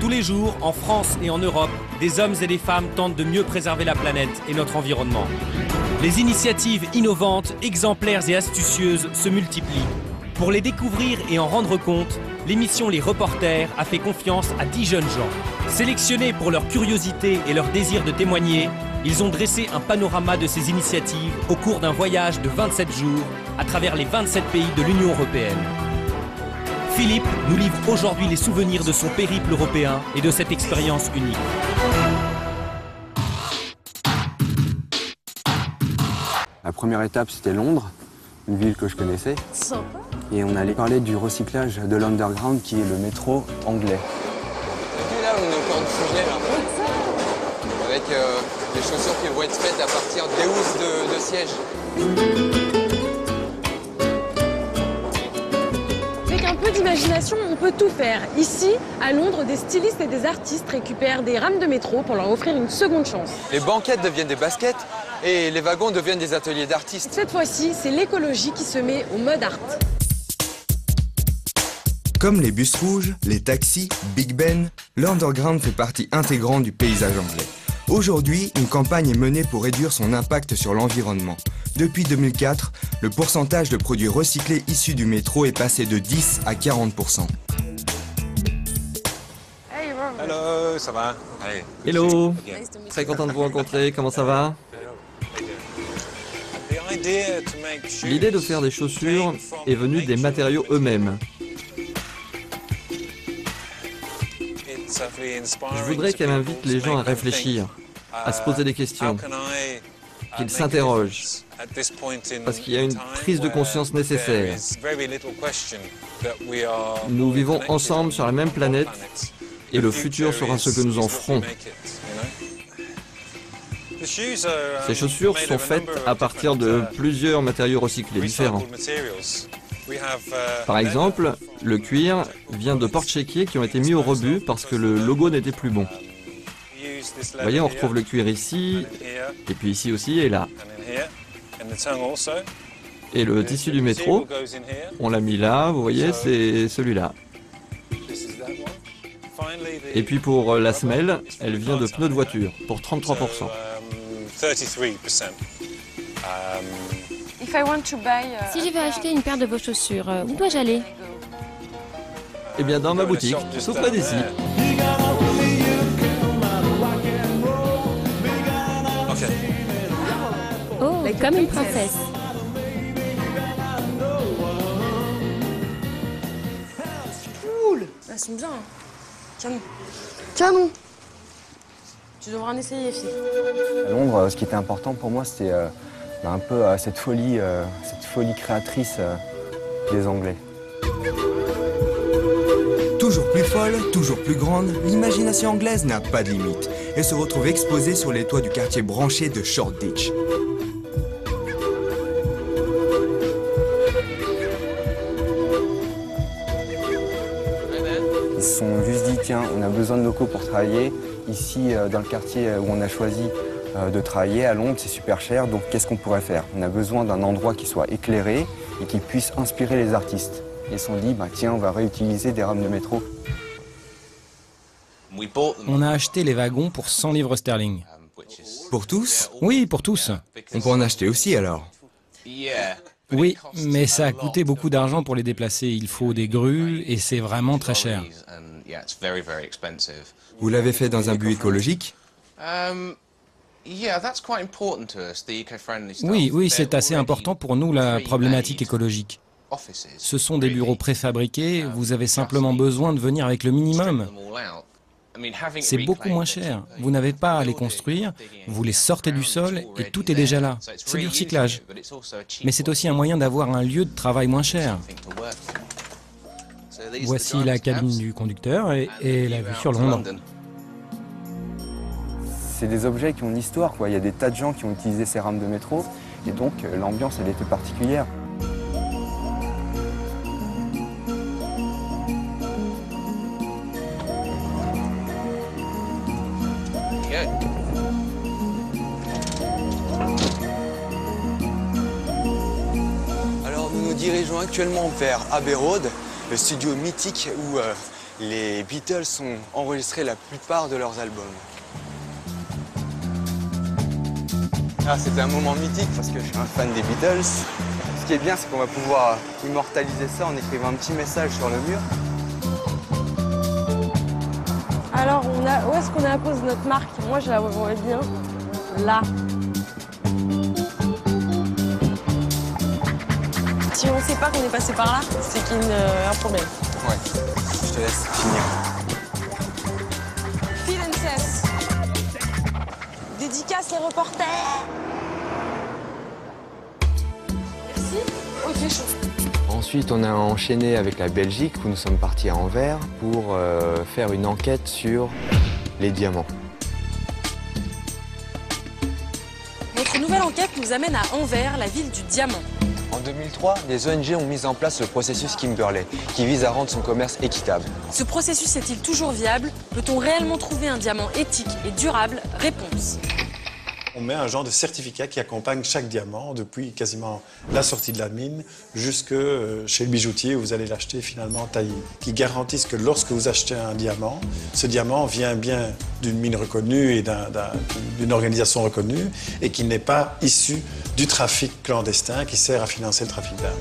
Tous les jours, en France et en Europe, des hommes et des femmes tentent de mieux préserver la planète et notre environnement. Les initiatives innovantes, exemplaires et astucieuses se multiplient. Pour les découvrir et en rendre compte, l'émission Les Reporters a fait confiance à 10 jeunes gens. Sélectionnés pour leur curiosité et leur désir de témoigner, ils ont dressé un panorama de ces initiatives au cours d'un voyage de 27 jours à travers les 27 pays de l'Union européenne. Philippe nous livre aujourd'hui les souvenirs de son périple européen et de cette expérience unique. La première étape, c'était Londres, une ville que je connaissais. Sympa. Et on allait parler du recyclage de l'Underground, qui est le métro anglais. Et puis là, on est au cœur du sujet, là. Avec les chaussures qui vont être faites à partir des housses de siège. Avec un peu d'imagination, on peut tout faire. Ici, à Londres, des stylistes et des artistes récupèrent des rames de métro pour leur offrir une seconde chance. Les banquettes deviennent des baskets et les wagons deviennent des ateliers d'artistes. Cette fois-ci, c'est l'écologie qui se met au mode art. Comme les bus rouges, les taxis, Big Ben, l'Underground fait partie intégrante du paysage anglais. Aujourd'hui, une campagne est menée pour réduire son impact sur l'environnement. Depuis 2004, le pourcentage de produits recyclés issus du métro est passé de 10 à 40%. Hello, ça va? Hello, très content de vous rencontrer, comment ça va? L'idée de faire des chaussures est venue des matériaux eux-mêmes. Je voudrais qu'elle invite les gens à réfléchir, à se poser des questions, qu'ils s'interrogent, parce qu'il y a une prise de conscience nécessaire. Nous vivons ensemble sur la même planète et le futur sera ce que nous en ferons. Ces chaussures sont faites à partir de plusieurs matériaux recyclés différents. Par exemple, le cuir vient de porte-chéquiers qui ont été mis au rebut parce que le logo n'était plus bon. Vous voyez, on retrouve le cuir ici, et puis ici aussi et là. Et le tissu du métro, on l'a mis là, vous voyez, c'est celui-là. Et puis pour la semelle, elle vient de pneus de voiture, pour 33%. Si je veux acheter une paire de vos chaussures, où dois-je aller? Eh bien dans ma boutique, tout près d'ici. Oh, comme une princesse. Cool. Elles sont bien. Canon. Canon. Tu devras en essayer, fille. À Londres, ce qui était important pour moi, c'était un peu cette folie créatrice des Anglais. Toujours plus folle, toujours plus grande, l'imagination anglaise n'a pas de limite et se retrouve exposée sur les toits du quartier branché de Shoreditch. Ils se sont juste dit, tiens, on a besoin de locaux pour travailler. Ici, dans le quartier où on a choisi de travailler, à Londres, c'est super cher, donc qu'est-ce qu'on pourrait faire? On a besoin d'un endroit qui soit éclairé et qui puisse inspirer les artistes. Ils se sont dit, bah, tiens, on va réutiliser des rames de métro. On a acheté les wagons pour 100 livres sterling. Pour tous? Oui, pour tous. On peut en acheter aussi alors. Oui, mais ça a coûté beaucoup d'argent pour les déplacer. Il faut des grues et c'est vraiment très cher. Vous l'avez fait dans un but écologique? Oui, c'est assez important pour nous, la problématique écologique. Ce sont des bureaux préfabriqués, vous avez simplement besoin de venir avec le minimum. C'est beaucoup moins cher. Vous n'avez pas à les construire, vous les sortez du sol et tout est déjà là. C'est du recyclage. Mais c'est aussi un moyen d'avoir un lieu de travail moins cher. Voici la cabine du conducteur et la vue sur Londres. C'est des objets qui ont une histoire, quoi. Il y a des tas de gens qui ont utilisé ces rames de métro et donc l'ambiance, elle était particulière. Alors nous nous dirigeons actuellement vers Abbey Road, le studio mythique où les Beatles ont enregistré la plupart de leurs albums. Ah, c'était un moment mythique parce que je suis un fan des Beatles. Ce qui est bien, c'est qu'on va pouvoir immortaliser ça en écrivant un petit message sur le mur. Alors, où est-ce qu'on appose notre marque? Moi, je la vois bien là. Si on ne sait pas qu'on est passé par là, c'est qu'il y a un problème. Ouais, je te laisse finir. Phil and Cess. Dédicace les reporters. Merci. Ok, chaud. Ensuite, on a enchaîné avec la Belgique où nous sommes partis à Anvers pour faire une enquête sur les diamants. Notre nouvelle enquête nous amène à Anvers, la ville du diamant. En 2003, les ONG ont mis en place le processus Kimberley, qui vise à rendre son commerce équitable. Ce processus est-il toujours viable? Peut-on réellement trouver un diamant éthique et durable? Réponse. On met un genre de certificat qui accompagne chaque diamant depuis quasiment la sortie de la mine jusque chez le bijoutier où vous allez l'acheter finalement taillé. Qui garantissent que lorsque vous achetez un diamant, ce diamant vient bien d'une mine reconnue et d'une organisation reconnue et qui n'est pas issu du trafic clandestin qui sert à financer le trafic d'armes.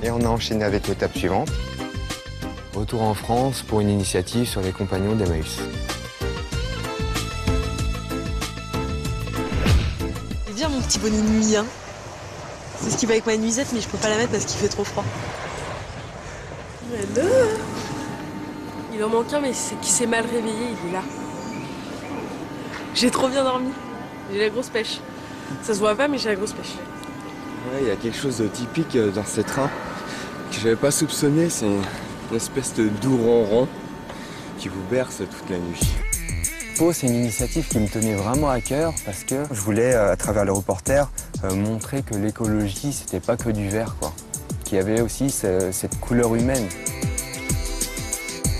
Et on a enchaîné avec l'étape suivante. Retour en France pour une initiative sur les compagnons d'Emmaüs. Bien mon petit bonnet de nuit, hein. C'est ce qui va avec ma nuisette, mais je peux pas la mettre parce qu'il fait trop froid. Hello. Il en manque un, mais c'est qui s'est mal réveillé, il est là. J'ai trop bien dormi. J'ai la grosse pêche. Ça se voit pas, mais j'ai la grosse pêche. Ouais, il y a quelque chose de typique dans ces trains que j'avais pas soupçonné. C'est une espèce de doux ronron qui vous berce toute la nuit. C'est une initiative qui me tenait vraiment à cœur parce que je voulais, à travers le reporter, montrer que l'écologie, c'était pas que du vert, quoi. Qu'il y avait aussi cette couleur humaine.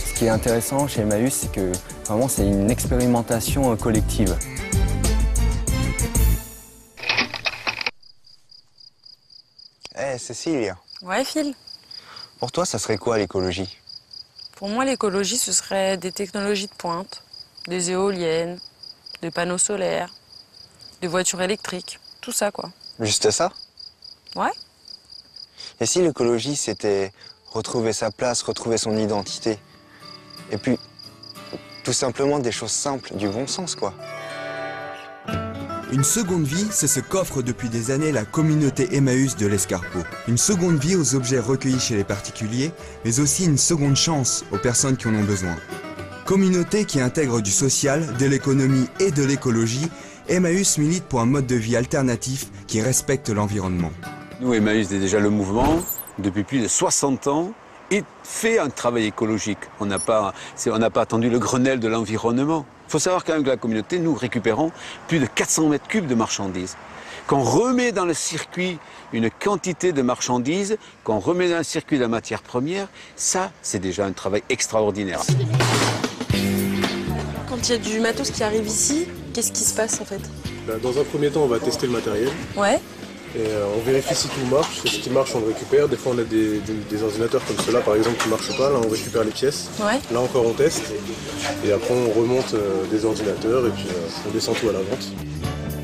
Ce qui est intéressant chez Emmaüs, c'est que vraiment c'est une expérimentation collective. Hey, Cécile. Ouais, Phil. Pour toi, ça serait quoi l'écologie? Pour moi, l'écologie, ce serait des technologies de pointe. Des éoliennes, des panneaux solaires, des voitures électriques, tout ça quoi. Juste ça? Ouais. Et si l'écologie c'était retrouver sa place, retrouver son identité? Et puis, tout simplement des choses simples, du bon sens quoi. Une seconde vie, c'est ce qu'offre depuis des années la communauté Emmaüs de l'Escarpeau. Une seconde vie aux objets recueillis chez les particuliers, mais aussi une seconde chance aux personnes qui en ont besoin. Communauté qui intègre du social, de l'économie et de l'écologie, Emmaüs milite pour un mode de vie alternatif qui respecte l'environnement. Nous, Emmaüs est déjà le mouvement, depuis plus de 60 ans, et fait un travail écologique. On n'a pas attendu le Grenelle de l'environnement. Il faut savoir qu'avec la communauté, nous récupérons plus de 400 mètres cubes de marchandises. Qu'on remet dans le circuit une quantité de marchandises, qu'on remet dans le circuit de la matière première, ça, c'est déjà un travail extraordinaire. Quand il y a du matos qui arrive ici, qu'est-ce qui se passe en fait? Dans un premier temps, on va tester le matériel. Ouais. Et on vérifie si tout marche. Et ce qui marche, on le récupère. Des fois, on a des ordinateurs comme ceux-là, par exemple, qui ne marchent pas. Là, on récupère les pièces. Ouais. Là encore, on teste. Et après, on remonte des ordinateurs et puis on descend tout à la vente.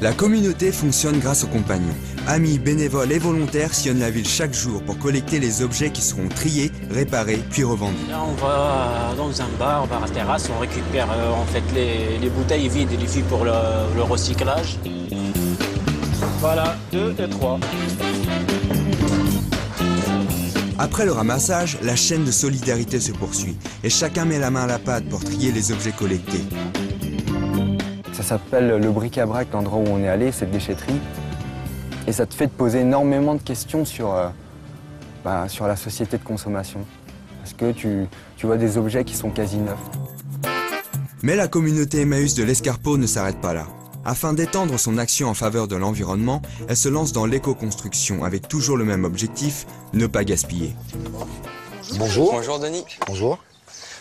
La communauté fonctionne grâce aux compagnons. Amis, bénévoles et volontaires sillonnent la ville chaque jour pour collecter les objets qui seront triés, réparés, puis revendus. Là, on va dans un bar, on va à la terrasse, on récupère en fait les bouteilles vides et les filles pour le recyclage. Voilà, 2 et 3. Après le ramassage, la chaîne de solidarité se poursuit et chacun met la main à la pâte pour trier les objets collectés. Ça s'appelle le bric-à-brac, l'endroit où on est allé, cette déchetterie. Et ça te fait te poser énormément de questions sur la société de consommation. Parce que tu vois des objets qui sont quasi neufs. Mais la communauté Emmaüs de l'Escarpeau ne s'arrête pas là. Afin d'étendre son action en faveur de l'environnement, elle se lance dans l'éco-construction avec toujours le même objectif, ne pas gaspiller. Bonjour. Bonjour Denis. Bonjour.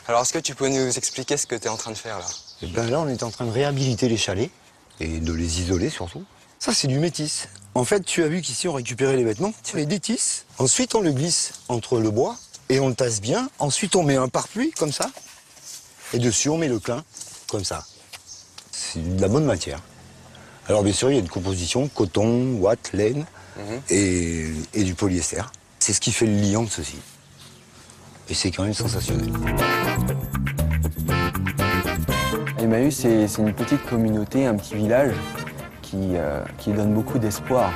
Alors est-ce que tu peux nous expliquer ce que tu es en train de faire là? Et ben là, on est en train de réhabiliter les chalets et de les isoler surtout. Ça, c'est du métis. En fait, tu as vu qu'ici, on récupérait les vêtements, on les détisse. Ensuite, on le glisse entre le bois et on le tasse bien. Ensuite, on met un pare-pluie, comme ça. Et dessus, on met le clin, comme ça. C'est de la bonne matière. Alors, bien sûr, il y a une composition, coton, ouate, laine et du polyester. C'est ce qui fait le liant de ceci. Et c'est quand même sensationnel. Emmaüs, c'est une petite communauté, un petit village qui donne beaucoup d'espoir,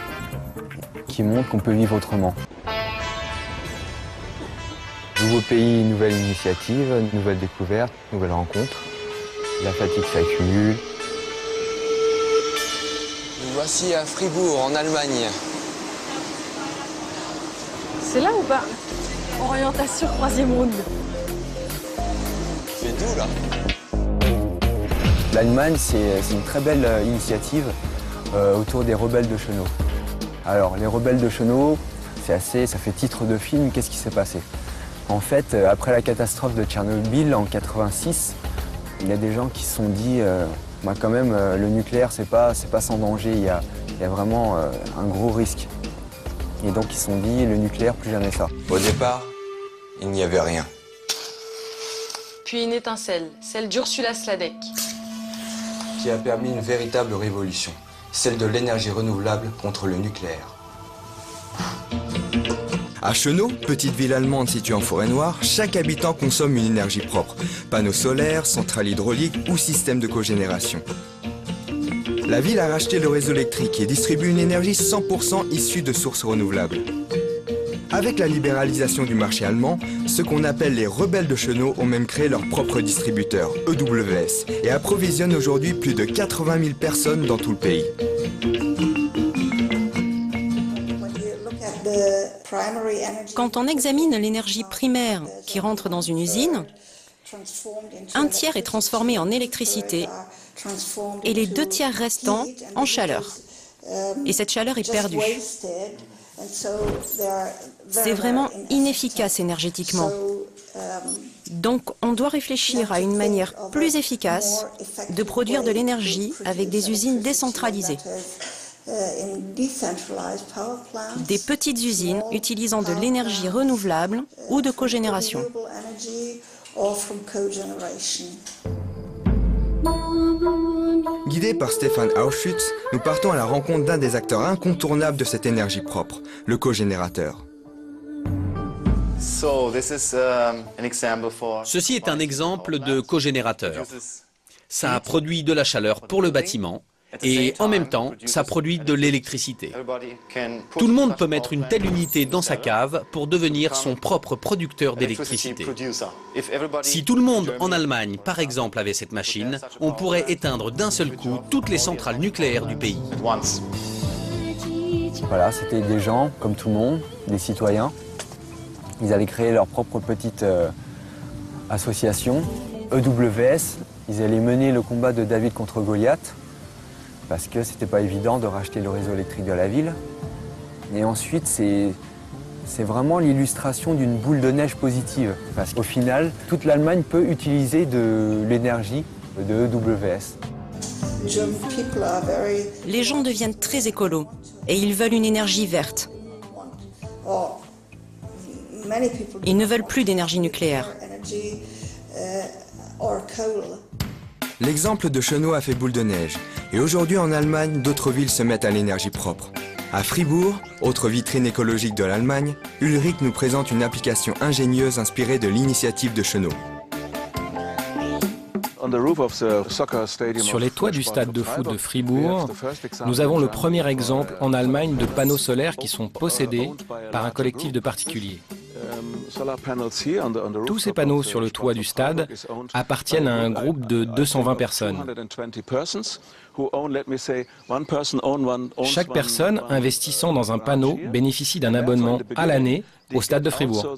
qui montre qu'on peut vivre autrement. Nouveau pays, nouvelle initiative, nouvelle découverte, nouvelle rencontre. La fatigue s'accumule. Nous voici à Fribourg, en Allemagne. C'est là ou pas? Orientation troisième monde. C'est d'où là? L'Allemagne, c'est une très belle initiative autour des rebelles de Chenot. Alors, les rebelles de Chenot, ça fait titre de film. Qu'est-ce qui s'est passé? En fait, après la catastrophe de Tchernobyl en 86, il y a des gens qui se sont dit moi quand même, le nucléaire, c'est pas sans danger, il y a vraiment un gros risque. Et donc ils se sont dit, le nucléaire, plus jamais ça. Au départ, il n'y avait rien. Puis une étincelle, celle d'Ursula Sladek. Qui a permis une véritable révolution, celle de l'énergie renouvelable contre le nucléaire. À Chenot, petite ville allemande située en Forêt-Noire, chaque habitant consomme une énergie propre. Panneaux solaires, centrales hydrauliques ou système de cogénération. La ville a racheté le réseau électrique et distribue une énergie 100% issue de sources renouvelables. Avec la libéralisation du marché allemand, ceux qu'on appelle les rebelles de Chenot ont même créé leur propre distributeur, EWS, et approvisionnent aujourd'hui plus de 80 000 personnes dans tout le pays. Quand on examine l'énergie primaire qui rentre dans une usine, un tiers est transformé en électricité et les 2 tiers restants en chaleur. Et cette chaleur est perdue. C'est vraiment inefficace énergétiquement. Donc on doit réfléchir à une manière plus efficace de produire de l'énergie avec des usines décentralisées. Des petites usines utilisant de l'énergie renouvelable ou de cogénération. Guidés par Stefan Auschwitz, nous partons à la rencontre d'un des acteurs incontournables de cette énergie propre, le cogénérateur. Ceci est un exemple de cogénérateur. Ça produit de la chaleur pour le bâtiment et en même temps, ça produit de l'électricité. Tout le monde peut mettre une telle unité dans sa cave pour devenir son propre producteur d'électricité. Si tout le monde en Allemagne, par exemple, avait cette machine, on pourrait éteindre d'un seul coup toutes les centrales nucléaires du pays. Voilà, c'était des gens, comme tout le monde, des citoyens. Ils allaient créer leur propre petite association, EWS. Ils allaient mener le combat de David contre Goliath, parce que c'était pas évident de racheter le réseau électrique de la ville. Et ensuite, c'est vraiment l'illustration d'une boule de neige positive, parce qu'au final, toute l'Allemagne peut utiliser de l'énergie de EWS. Les gens deviennent très écolos et ils veulent une énergie verte. Ils ne veulent plus d'énergie nucléaire. L'exemple de Chenot a fait boule de neige. Et aujourd'hui en Allemagne, d'autres villes se mettent à l'énergie propre. À Fribourg, autre vitrine écologique de l'Allemagne, Ulrich nous présente une application ingénieuse inspirée de l'initiative de Chenot. Sur les toits du stade de foot de Fribourg, nous avons le premier exemple en Allemagne de panneaux solaires qui sont possédés par un collectif de particuliers. Tous ces panneaux sur le toit du stade appartiennent à un groupe de 220 personnes. Chaque personne investissant dans un panneau bénéficie d'un abonnement à l'année au stade de Fribourg.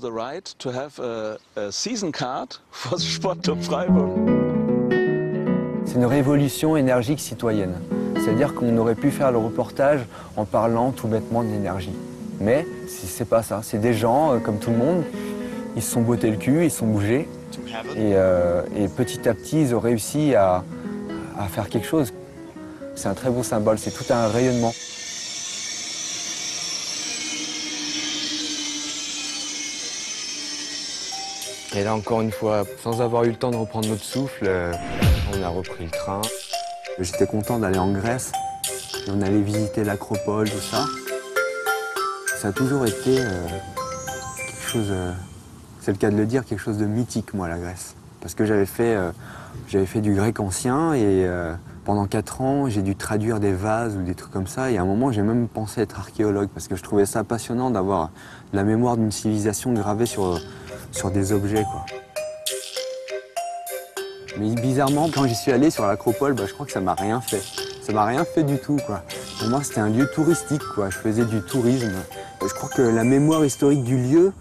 C'est une révolution énergique citoyenne. C'est-à-dire qu'on aurait pu faire le reportage en parlant tout bêtement de l'énergie. Mais c'est pas ça, c'est des gens comme tout le monde, ils se sont bottés le cul, ils se sont bougés et petit à petit ils ont réussi à faire quelque chose. C'est un très beau symbole, c'est tout un rayonnement. Et là, encore une fois, sans avoir eu le temps de reprendre notre souffle, on a repris le train. J'étais content d'aller en Grèce. On allait visiter l'Acropole, tout ça. Ça a toujours été quelque chose, c'est le cas de le dire, quelque chose de mythique, moi, la Grèce. Parce que j'avais fait du grec ancien et pendant 4 ans, j'ai dû traduire des vases ou des trucs comme ça. Et à un moment, j'ai même pensé être archéologue parce que je trouvais ça passionnant d'avoir la mémoire d'une civilisation gravée sur des objets, quoi. Mais bizarrement, quand j'y suis allé sur l'Acropole, je crois que ça m'a rien fait. Ça m'a rien fait du tout, quoi. Pour moi, c'était un lieu touristique, quoi. Je faisais du tourisme. Je crois que la mémoire historique du lieu,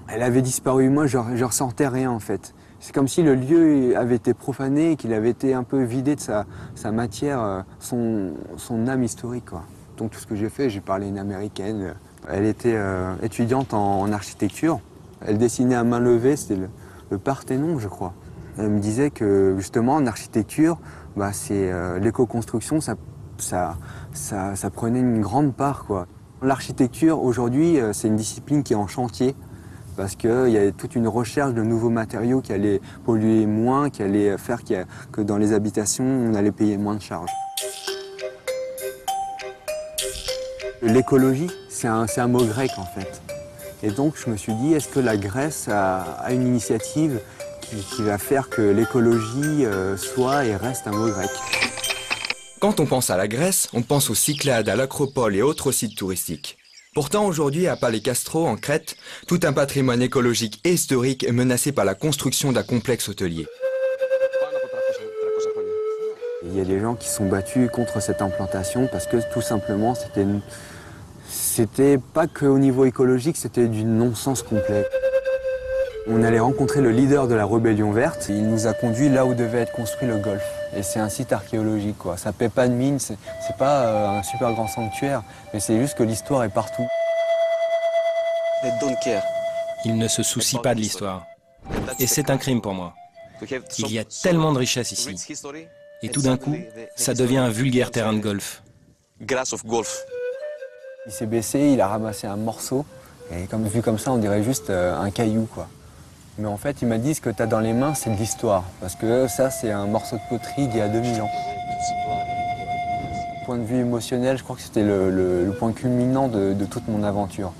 elle avait disparu. Moi, je ressentais rien, en fait. C'est comme si le lieu avait été profané et qu'il avait été un peu vidé de sa matière, son âme historique, quoi. Donc tout ce que j'ai fait, j'ai parlé une Américaine. Elle était étudiante en architecture. Elle dessinait à main levée, c'était le Parthénon, je crois. Elle me disait que justement en architecture, l'éco-construction, ça prenait une grande part, quoi. L'architecture aujourd'hui, c'est une discipline qui est en chantier parce qu'il y a toute une recherche de nouveaux matériaux qui allaient polluer moins, qui allaient faire que dans les habitations, on allait payer moins de charges. L'écologie, c'est un mot grec en fait. Et donc je me suis dit, est-ce que la Grèce a une initiative qui va faire que l'écologie soit et reste un mot grec? Quand on pense à la Grèce, on pense aux Cyclades, à l'Acropole et autres sites touristiques. Pourtant, aujourd'hui, à Palécastro, en Crète, tout un patrimoine écologique et historique est menacé par la construction d'un complexe hôtelier. Il y a des gens qui sont battus contre cette implantation parce que tout simplement, c'était pas qu'au niveau écologique, c'était du non-sens complet. On allait rencontrer le leader de la rébellion verte. Il nous a conduits là où devait être construit le golfe. Et c'est un site archéologique, quoi. Ça paie pas de mine, c'est pas un super grand sanctuaire, mais c'est juste que l'histoire est partout. Il ne se soucie pas de l'histoire. Et c'est un crime pour moi. Il y a tellement de richesses ici. Et tout d'un coup, ça devient un vulgaire terrain de golf. Il s'est baissé, il a ramassé un morceau. Et vu comme ça, on dirait juste un caillou, quoi. Mais en fait, il m'a dit ce que tu as dans les mains, c'est de l'histoire. Parce que ça, c'est un morceau de poterie d'il y a 2000 ans. Point de vue émotionnel, je crois que c'était le point culminant de toute mon aventure.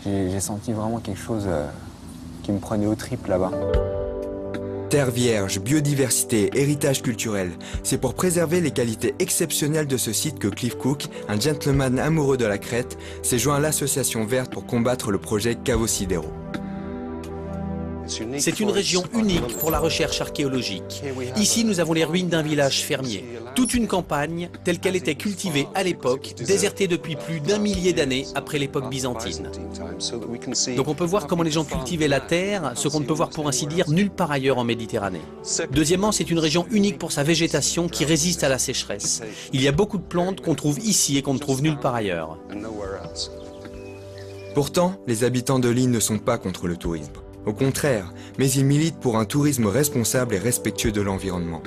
J'ai senti vraiment quelque chose qui me prenait aux tripes là-bas. Terre vierge, biodiversité, héritage culturel. C'est pour préserver les qualités exceptionnelles de ce site que Cliff Cook, un gentleman amoureux de la Crète, s'est joint à l'association verte pour combattre le projet Cavosidero. C'est une région unique pour la recherche archéologique. Ici, nous avons les ruines d'un village fermier. Toute une campagne, telle qu'elle était cultivée à l'époque, désertée depuis plus d'1 millier d'années après l'époque byzantine. Donc on peut voir comment les gens cultivaient la terre, ce qu'on ne peut voir pour ainsi dire nulle part ailleurs en Méditerranée. Deuxièmement, c'est une région unique pour sa végétation qui résiste à la sécheresse. Il y a beaucoup de plantes qu'on trouve ici et qu'on ne trouve nulle part ailleurs. Pourtant, les habitants de l'île ne sont pas contre le tourisme. Au contraire, mais ils militent pour un tourisme responsable et respectueux de l'environnement.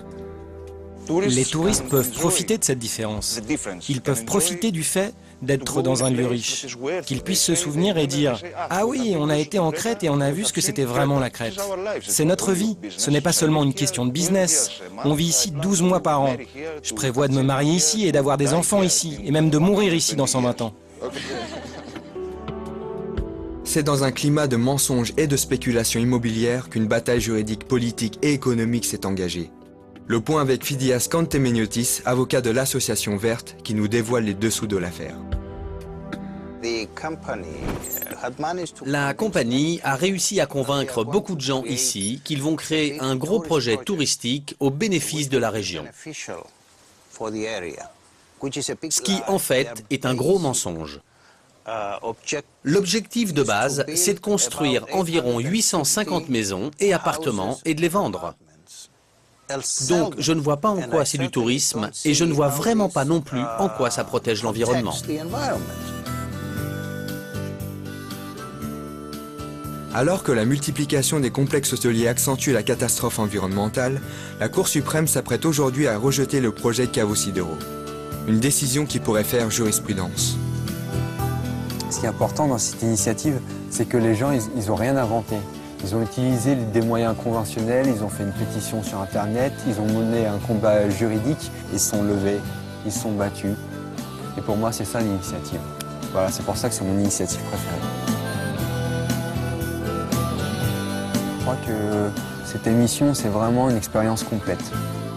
Les touristes peuvent profiter de cette différence. Ils peuvent profiter du fait d'être dans un lieu riche, qu'ils puissent se souvenir et dire « Ah oui, on a été en Crète et on a vu ce que c'était vraiment la Crète. C'est notre vie, ce n'est pas seulement une question de business. On vit ici 12 mois par an. Je prévois de me marier ici et d'avoir des enfants ici, et même de mourir ici dans 120 ans. » C'est dans un climat de mensonges et de spéculation immobilière qu'une bataille juridique, politique et économique s'est engagée. Le point avec Phidias Kantemeniotis, avocat de l'association verte, qui nous dévoile les dessous de l'affaire. La compagnie a réussi à convaincre beaucoup de gens ici qu'ils vont créer un gros projet touristique au bénéfice de la région. Ce qui, en fait, est un gros mensonge. L'objectif de base, c'est de construire environ 850 maisons et appartements et de les vendre. Donc, je ne vois pas en quoi c'est du tourisme et je ne vois vraiment pas non plus en quoi ça protège l'environnement. Alors que la multiplication des complexes hôteliers accentue la catastrophe environnementale, la Cour suprême s'apprête aujourd'hui à rejeter le projet Cavosidero. Une décision qui pourrait faire jurisprudence. Ce qui est important dans cette initiative, c'est que les gens, ils n'ont rien inventé. Ils ont utilisé des moyens conventionnels, ils ont fait une pétition sur Internet, ils ont mené un combat juridique, ils se sont levés, ils se sont battus. Et pour moi, c'est ça l'initiative. Voilà, c'est pour ça que c'est mon initiative préférée. Je crois que cette émission, c'est vraiment une expérience complète.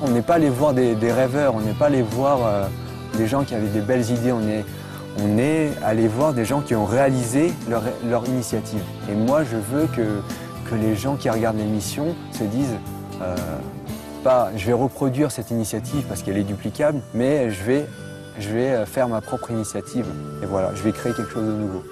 On n'est pas allé voir des rêveurs, on n'est pas allé voir des gens qui avaient des belles idées, on est allé voir des gens qui ont réalisé leur initiative. Et moi, je veux que les gens qui regardent l'émission se disent pas je vais reproduire cette initiative parce qu'elle est duplicable, mais je vais faire ma propre initiative. Et voilà, je vais créer quelque chose de nouveau.